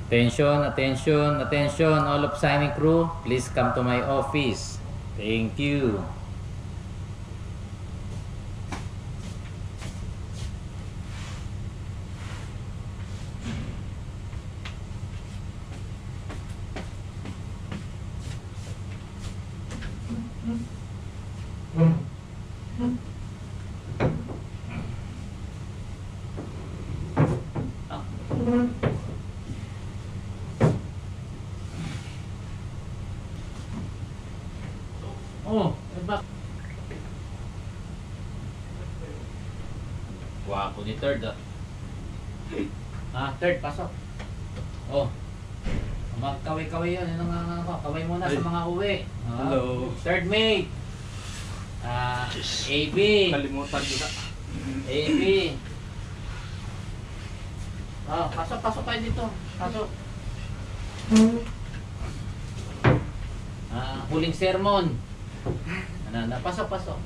Attention, attention, attention. All of signing crew, please come to my office. Thank you. Oh, bak. Wapo ni third ah. Third, pasok. Oh. Magkaway-kaway yan. Yan ang kaway muna sa mga uwi. Hello. Third mate. AB. Kalimutan ko na. AB. Pasok kayo dito. Pasok. Huling sermon. Pasok.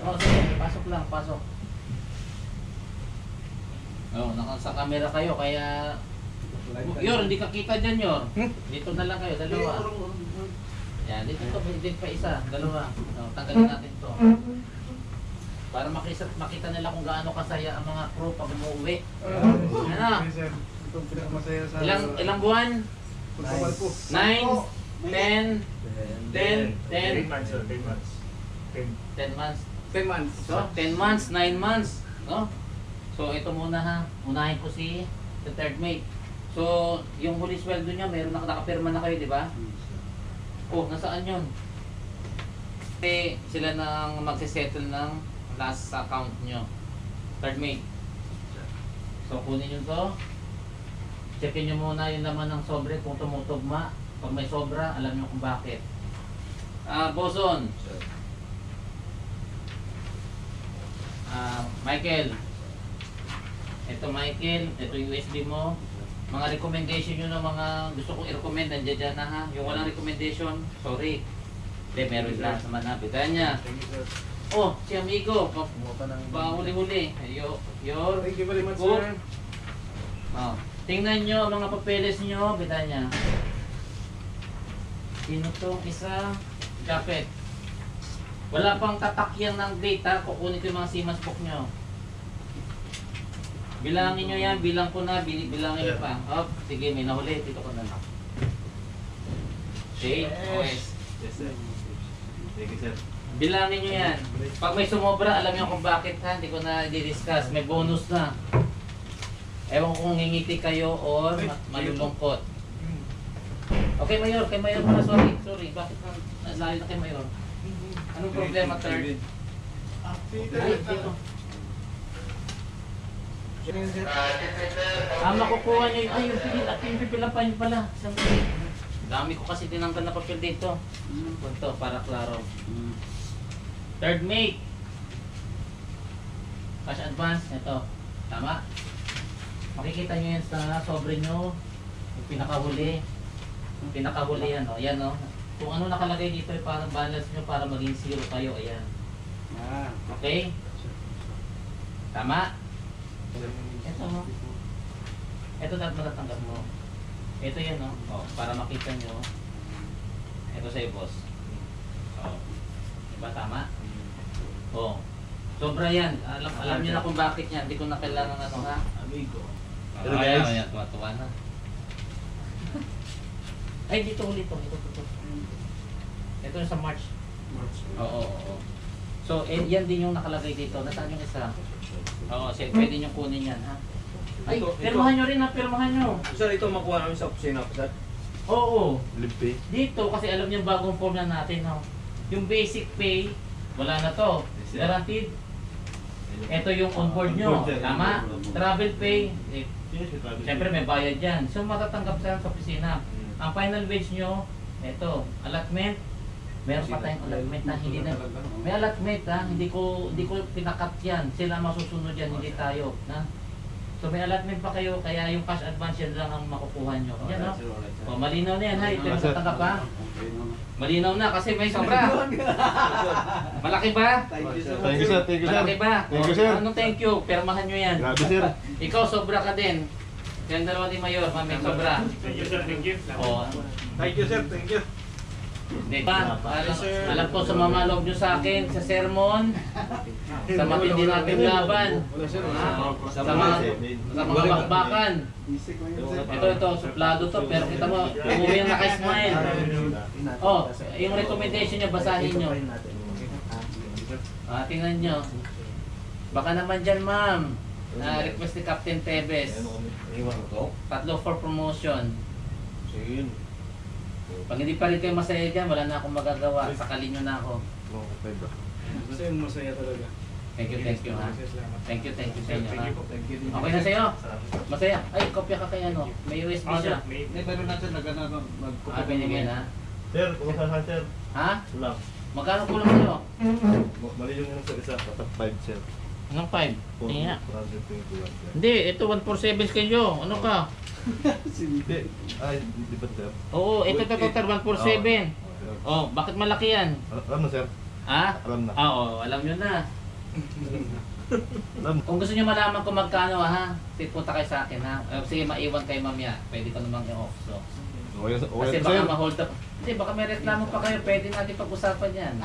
Oh, sige, pasok lang, pasok. Oh, nasa camera kayo, kaya... Yor, hindi ka kita dyan, Yor. Dito na lang kayo, dalawa. Yan, dito pa isa, dalawa. Oh, tanggalin natin to. Para makita nila kung gaano kasaya ang mga crew pag umuwi. Ano? Ilang buwan? 9, 10, 10 months. 10 months. So, 10 months, 9 months. No? So, ito muna ha. Unahin ko si the third mate. So, yung huli sweldo niya, meron nakapirma na kayo, di ba? Oh, nasaan yun? Eh, sila nang magsisettle ng last account nyo. Third mate. So, kunin nyo to. Checkin nyo muna yung laman ng sobre kung tumutugma. Pag may sobra, alam nyo kung bakit. Boson. Michael. Ito Michael, ito yung USB mo. Mga recommendation nyo ng mga gusto kong i-recommend, nandiyan dyan na ha. Yung walang recommendation, sorry. Hindi, meron lang sa manapit. Niya. Oh, si amigo. Pahuli-huli. Your Thank you very much, book. sir. Oh. Tingnan nyo ang mga papeles nyo, Bitanya. Sino tong isa? Japet. Wala pang tatakyan ng data, kukunin ko yung mga Siemens book nyo. Bilangin nyo yan, bilang ko na, bilangin nyo pa. Oh, sige, may nahuli, dito ko na lang. Okay, OS. Yes, sir. Thank you, sir. Bilangin nyo yan. Pag may sumobra, alam nyo kung bakit ha, hindi ko na i-discuss. May bonus na. Ewan ko kung ngingiti kayo or malulungkot. Okay, Mayor. Kay Mayor pala, sorry. Bakit layo na kay Mayor? Anong problema, third? Ay, dito. Makukuha nyo yung... Ay, yung pipil at yung pipilapan nyo pala. Dami ko kasi tinanggal na papel dito. Punto, para klaro. Third mate. Cash advance. Ito. Tama? Makikita nyo yan sa sobre nyo. Yung pinakahuli. Yung pinakahuli yan. O. Yan o. Kung ano nakalagay dito yung parang balance nyo para maging zero kayo. Ayan. Okay? Tama? Ito mo. Ito dapat matatanggap mo. Ito yan o. O. Para makita nyo. Ito sa'yo boss. O. Diba tama? O. Sobra yan. Alam nyo na kung bakit yan. Hindi ko na kailangan ano ha. Amigo. Pero guys, ayan, tuwa na. Ay, dito ulit to. Ito yung sa March. Oo. So, yan din yung nakalagay dito. Nasaan yung isa? Oo, pwede nyo kunin yan, ha? Ay, pirmahan nyo rin ha, pirmahan nyo. Sir, ito makuha namin sa opisina po, sir. Oo. Libre. Dito, kasi alam nyo yung bagong form na natin, no? Yung basic pay, wala na to. Guaranteed. Ito yung on-board nyo. Tama? Travel pay, siyempre may bayad yan. So, matatanggap sa opisina. Ang final wage nyo, ito, allotment. Meron pa tayong allotment na hindi na. May allotment ha, hindi ko pinakat yan. Sila masusunod yan, hindi tayo. Na? So may allotment pa kayo, kaya yung cash advance yan lang ang makukuha nyo. Yan no? O, malinaw na yan ha, ito yung tatanggap ha. Malinaw na kasi may sobra. Malaki ba? Thank you, sir. Thank you, sir. Thank you, sir. Malaki ba? Thank you, sir. Anong thank you? Permahan nyo yan. Grabe, sir. Ikaw sobra ka din. Yan dalawa ni Mayor, mami sobra. Thank you, sir. Thank you. Oh. Thank you, sir. Thank you. Di ba? Alam ko sa mga loob nyo sa akin, sa sermon, sa matindi nating laban, sa mga bakbakan. Ito, suplado to, pero kita mo, umuwi yung naka-smile. Oh, yung recommendation nyo, basahin nyo. Tingnan nyo. Baka naman dyan, ma'am. Request ni Captain Tevez. 3 for promotion. Pag hindi pa rin kayo masaya dyan, wala na akong magagawa. Sakalin nyo na ako. Kasi masaya talaga. Thank you ha. Thank you sa inyo ha. Thank you. Okay na sa'yo? Masaya? Ay, kopya ka kay ano. May USB siya. Pero natin Binigyan ha. Sir, kumusta ka, sir? Ha? Kulang. Magkano kulang sa'yo? Mali yung sa isa, tatak 5, sir. Anong 5? Tingin nga. 420 kulang, sir. Hindi, ito 147 kayo. Ano ka? Hindi. Ay, di ba, sir? Oo, ito 147. Oh, bakit malaki yan? Alam na, sir. Ha? Alam na. Oo, alam nyo na. Alam. Kung gusto nyo malaman kung magkano ha, punta kayo sa akin ha. Sige, maiwan kayo mamaya. Pwede ko namang i-off. So. Kasi baka ma-hold up. Hindi, baka may reklamo pa kayo. Pwede natin pag-usapan yan.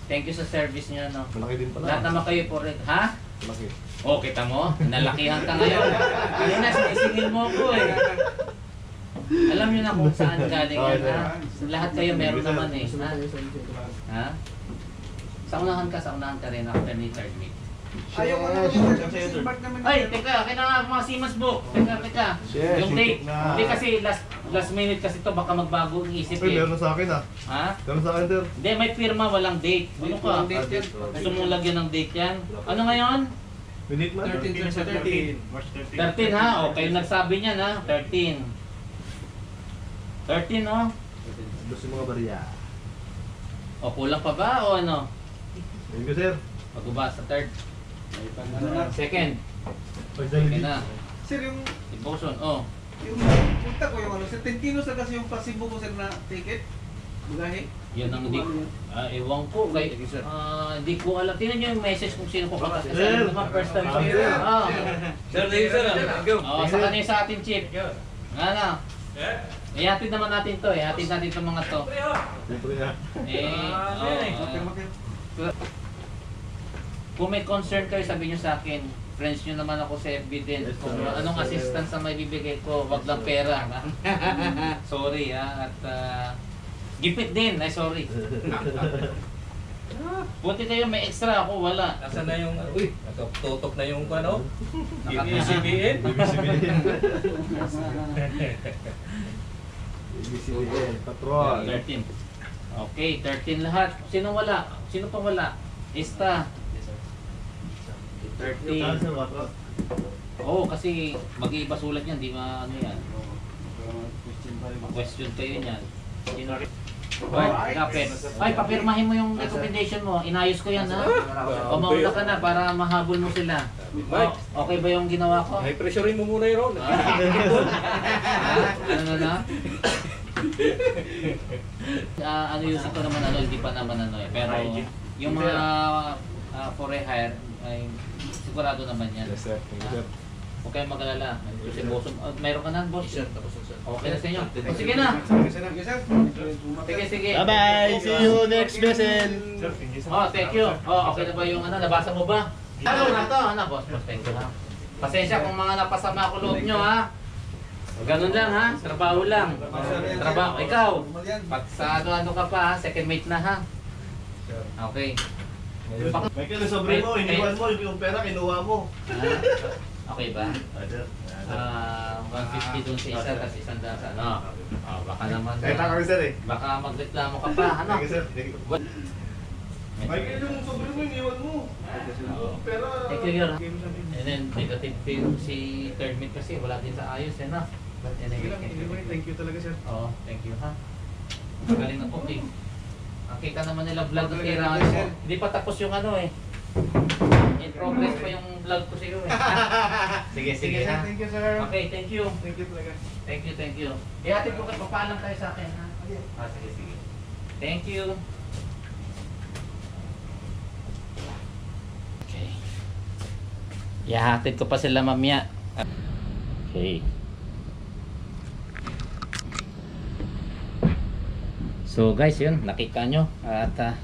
Thank you sa service nyo, no? Malaki din pala. Lahat naman kayo po rin. Ha? Malaki. Oh, kita mo? Nalakihan ka ngayon. Kanina, sinisingil mo ko eh. Alam nyo na kung saan galing yan, ha? Lahat kayo meron naman eh. Ha? Ha? Sa unahan ka rin after ni third meet. Ayaw ko na naman. Ay, teka, kailangan mga Siemens book. Teka. Yes, Yung date. na. Hindi kasi last minute kasi to baka magbago ang isip Uy, eh. meron na sa akin, ah. Ha? Meron sa akin, sir. Hindi, may pirma, walang date. Ano ka? Gusto mong lagyan ng date yan? Ano ngayon? Minute man. 13, sir. 13. March 13. 13 ha? O, kayo nagsabi niyan ha? 13. 13 oh. Gusto yung mga barya. O, kulang pa ba o ano? Thank you, sir. Pag-uba sa third. Second. Okay na. Sir, yung Devotion. Oh. punta ko yung ano, sir, 10 kilos na kasi yung pasibo ko sir na ticket. Bugahe. Yan ang hindi. Ewan ko. Hindi ko alam. Tingnan nyo yung message kung sino ko kakasal. Sir. Naman first time pa. Sir. Sir, thank you, sir. Thank you. Sa kanina sa ating chief. Ano? Ihatid naman natin to. Ihatid natin itong mga to. Siyempre na. Kung may concern kayo, sabihin nyo sa akin. Friends nyo naman ako sa FB din. Kung anong assistance ang may bibigay ko, wag lang pera. Sorry ha. At gipit din. Ay, sorry. Buti kayo may extra ako, wala. Nasaan na yung, uy, nakatutok na yung ano? ABS-CBN? ABCBN. Patrol. 13. Okay, 13 lahat. Sino wala? Sino pa wala? Ista. 13. Oo, kasi mag-iiba sulat yan, di ba ano yan? Question kayo yan. Sino? Ay, kapit. Ay, papirmahin mo yung recommendation mo. Inayos ko yan ha. O mauna ka na para mahabol mo sila. Okay ba yung ginawa ko? Ay, pressurein mo muna yun. Ano na? Ano yung ko naman ano, hindi pa naman ano eh. Pero yung mga for rehire ay sigurado naman yan. Yes, sir. Thank you, sir. Huwag kayong mag-alala. Kasi boss, mayroon ka na boss. Sir, tapos na, sir. Okay na sa inyo. O, sige na. Sige. Bye-bye! See you next vessel! Oh, thank you. Oh, okay na ba yung ano? Nabasa mo ba? Ano na to? Ano, boss? Thank you ha. Pasensya kung mga napasama ko loob nyo ha. Ganun lang ha. Trabaho lang. Trabaho. Ikaw. Pag sa ano ka pa ha. Second mate na ha. Okay. Michael, sobre mo, iniwan mo, yung pera kinuha mo. Okay ba? 150 dun sa isa, tapos 100 sa ano. Baka naman. Kahit kami, sir eh. Baka magreklamo ka pa, ano? Thank you, sir. Michael, yung sobre mo, iniwan mo. Pera. Thank you, Yor. And then, negative feel si third mate kasi wala din sa ayos, eh, no? Thank you talaga sir. Oo, thank you, ha? Magaling na po, eh. Nakita naman nila vlog na kailangan mo. Hindi pa tapos yung ano, eh. In progress pa yung vlog ko sa'yo, eh. Sige, ha? Thank you sir. Okay, thank you. Thank you talaga. Thank you. Ihatid ko kayo, papaalam tayo sa akin, ha? Sige. Thank you. Okay. Ihatid ko pa sila mamaya. Okay. So guys, yun, nakita nyo at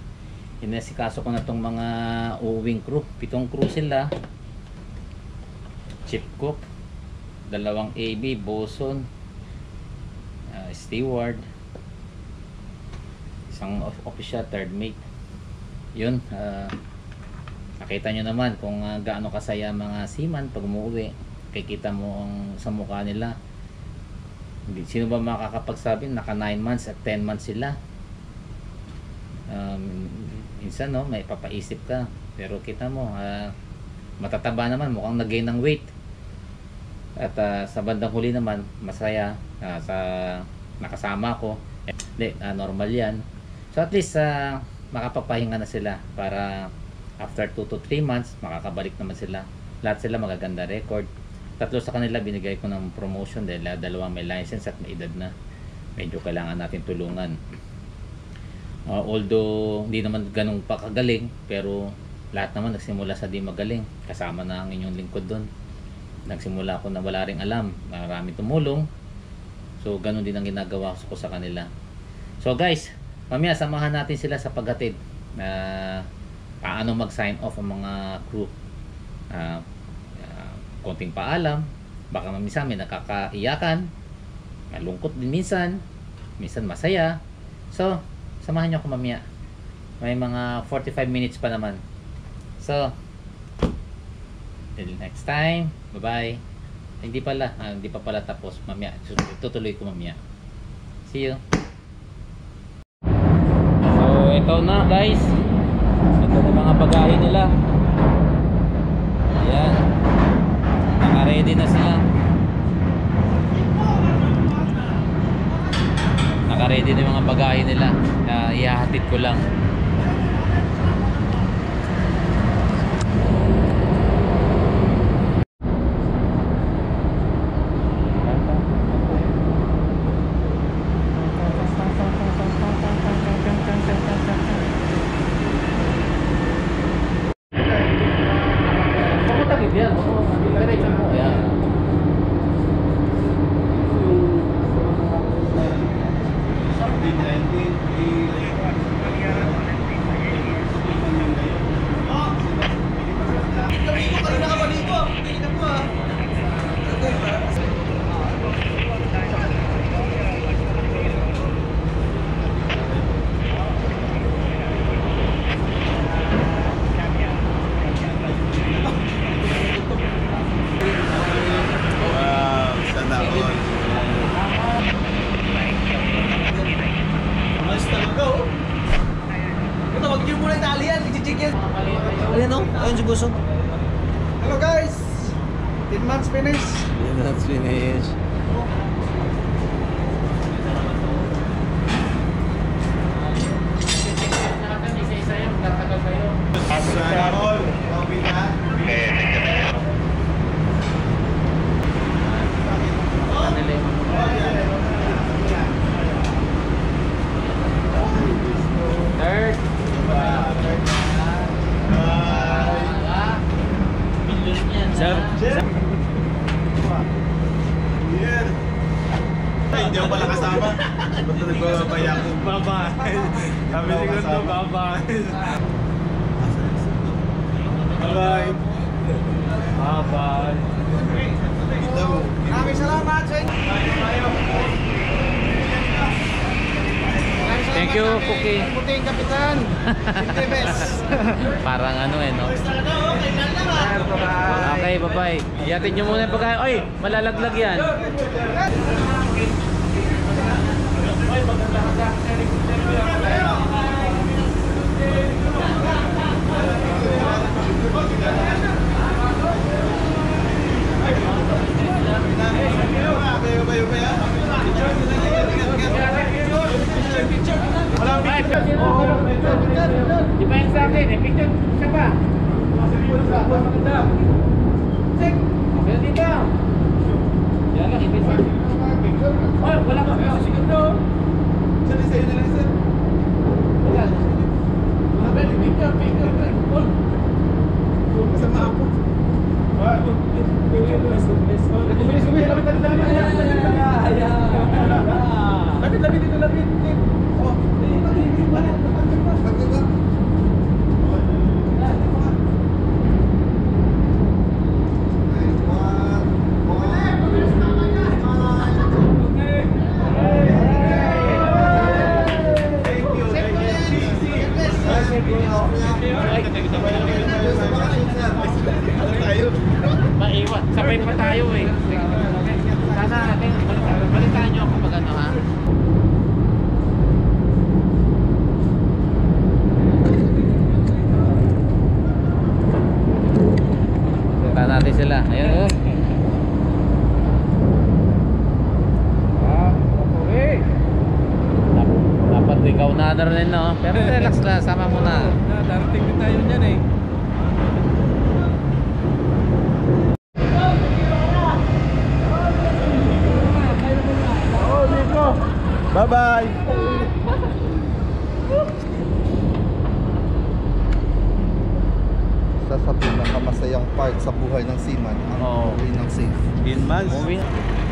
inasikaso ko na tong mga uuwing crew. 7 crew sila. Chief cook, 2 AB, bosun, steward, isang official, 3rd mate. Yun, nakita nyo naman kung gaano kasaya mga seaman pag umuwi. Kikita mo sa mukha nila. Sino ba makakapagsabi naka 9 months at 10 months sila? Minsan no, may papaisip ka, pero kita mo matataba naman, mukhang nag-gain ng weight. At sa bandang huli naman masaya sa nakasama ko. Normal yan. So at least makapapahinga na sila para after 2 to 3 months makakabalik naman sila. Lahat sila magaganda record. 3 sa kanila binigay ko ng promotion dahil 2 may license at may edad na. Medyo kailangan natin tulungan. Although hindi naman ganun pa kagaling, pero lahat naman nagsimula sa di magaling. Kasama na ang inyong lingkod doon. Nagsimula ako na wala ring alam. Marami tumulong. So ganun din ang ginagawa ko sa kanila. So guys, mamaya samahan natin sila sa paghatid na paano mag-sign off ang mga crew. Konting paalam, baka minsan may nakakaiyakan, malungkot din minsan masaya. So samahan nyo ako mamaya, may mga 45 minutes pa naman. So till next time, bye bye. Hindi pa pala tapos. Mamaya tutuloy ko mamaya. See you. So ito na guys, ito na mga bagahe nila. Ayan, naka-ready na sila. Naka-ready na yung mga bagahe nila. Ihahatid ko lang. Hello guys, 10 months finish. 10 months finish. Hindi ako pala kasama. Ba't na nagbababay ako? Bye-bye. Sabi siguro, bye-bye. Bye-bye. Bye-bye. Maraming salamat sa inyo. Thank you, Puki. Puting kapitan. Hindi best. Parang ano no? Okay, bye-bye. Iyatin nyo muna yung pagkain. Oy, malalaglag yan. Di ba yung sa akin eh? Picture siya pa. Check. Pero dito. Yan lang, ibig sa. Oh, wala ka pa. Segundo. Saan isa yun lang isa? Wala. Picture. Masama ako. Lapit dito, lapit. Oh, Maiwan. Sabay pa tayo eh. Sana natin, balitaan nyo ako pag ano ha. Punta natin sila. Ayan o. Dapat ikaw na rin no. Pero relax lang, sama mo na. Darating din tayo dyan eh. Bye-bye! Isa sa pinakamasayang part sa buhay ng seaman ang Oo. uwi ng safe. In months. Moving.